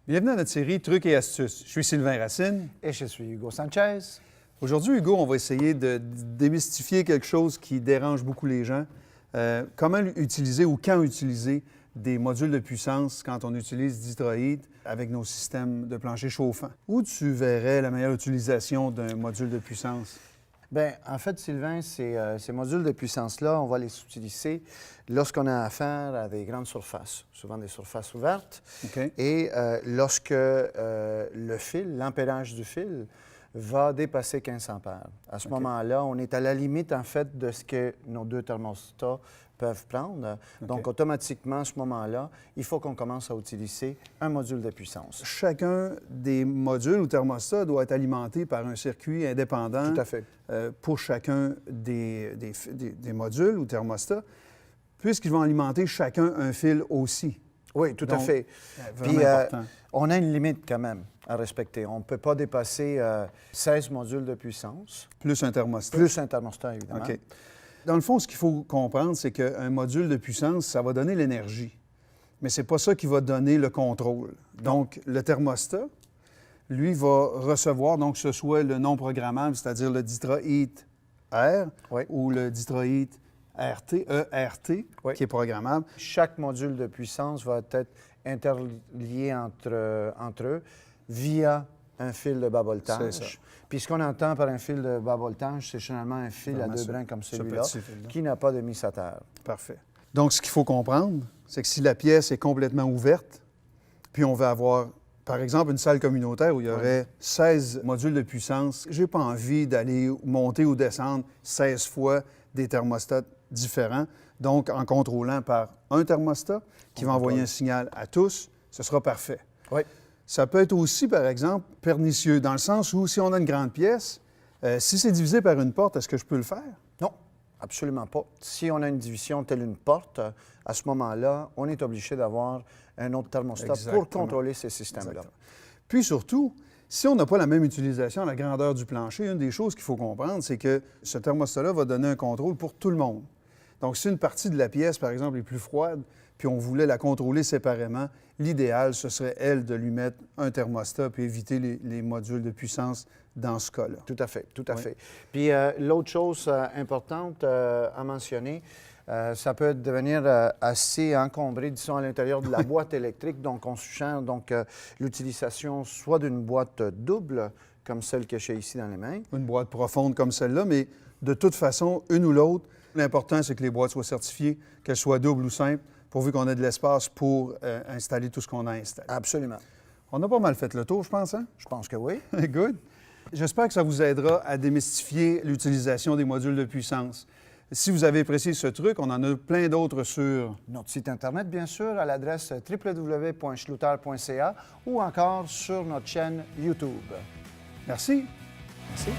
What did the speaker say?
Bienvenue à notre série Trucs et astuces. Je suis Sylvain Racine. Et je suis Hugo Sanchez. Aujourd'hui, Hugo, on va essayer de démystifier quelque chose qui dérange beaucoup les gens. Comment utiliser ou quand utiliser des modules de puissance quand on utilise Detroit avec nos systèmes de plancher chauffant. Où tu verrais la meilleure utilisation d'un module de puissance? Bien, en fait, Sylvain, ces modules de puissance-là, on va les utiliser lorsqu'on a affaire à des grandes surfaces, souvent des surfaces ouvertes. OK. Et lorsque le fil, l'ampérage du fil, va dépasser 15 ampères. À ce moment-là, on est à la limite, en fait, de ce que nos deux thermostats peuvent prendre. Donc, automatiquement, à ce moment-là, il faut qu'on commence à utiliser un module de puissance. Chacun des modules ou thermostats doit être alimenté par un circuit indépendant Tout à fait. pour chacun des modules ou thermostats, puisqu'ils vont alimenter chacun un fil aussi. Oui, tout à Donc, fait. Vraiment Puis, important. on a une limite quand même à respecter. On ne peut pas dépasser 16 modules de puissance, Plus un thermostat. plus un thermostat, évidemment. OK. Dans le fond, ce qu'il faut comprendre, c'est qu'un module de puissance, ça va donner l'énergie. Mais ce n'est pas ça qui va donner le contrôle. Donc, le thermostat, lui, va recevoir, donc, que ce soit le non programmable, c'est-à-dire le Detroit R Oui. ou le Detroit ERT, Oui. qui est programmable. Chaque module de puissance va être interlié entre eux via un fil de bas voltage. C'est ça. Puis ce qu'on entend par un fil de bas voltage, c'est généralement un fil Vraiment à deux ça. brins comme Ce celui-là, petit fil-là. qui n'a pas de mise à terre. Parfait. Donc, ce qu'il faut comprendre, c'est que si la pièce est complètement ouverte, puis on veut avoir, par exemple, une salle communautaire où il y aurait 16 modules de puissance, j'ai pas envie d'aller monter ou descendre 16 fois des thermostats différents. Donc, en contrôlant par un thermostat qui va envoyer un signal à tous, ce sera parfait. Oui. Ça peut être aussi, par exemple, pernicieux, dans le sens où si on a une grande pièce, si c'est divisé par une porte, est-ce que je peux le faire? Non, absolument pas. Si on a une division telle une porte, à ce moment-là, on est obligé d'avoir un autre thermostat Exactement. pour contrôler ces systèmes-là. Exactement. Puis surtout, si on n'a pas la même utilisation à la grandeur du plancher, une des choses qu'il faut comprendre, c'est que ce thermostat-là va donner un contrôle pour tout le monde. Donc, si une partie de la pièce, par exemple, est plus froide, puis on voulait la contrôler séparément, l'idéal, ce serait, elle, de lui mettre un thermostat puis éviter les modules de puissance dans ce cas-là. Tout à fait, tout à Oui. fait. Puis l'autre chose importante à mentionner, ça peut devenir assez encombré, disons, à l'intérieur de la boîte électrique. Donc, on suggère l'utilisation soit d'une boîte double, comme celle que j'ai ici dans les mains. Une boîte profonde comme celle-là, mais de toute façon, une ou l'autre, l'important, c'est que les boîtes soient certifiées, qu'elles soient doubles ou simples, pourvu qu'on ait de l'espace pour installer tout ce qu'on a installé. Absolument. On a pas mal fait le tour, je pense, hein? Je pense que oui. Good. J'espère que ça vous aidera à démystifier l'utilisation des modules de puissance. Si vous avez apprécié ce truc, on en a plein d'autres sur... Notre site Internet, bien sûr, à l'adresse www.schluter.ca ou encore sur notre chaîne YouTube. Merci. Merci.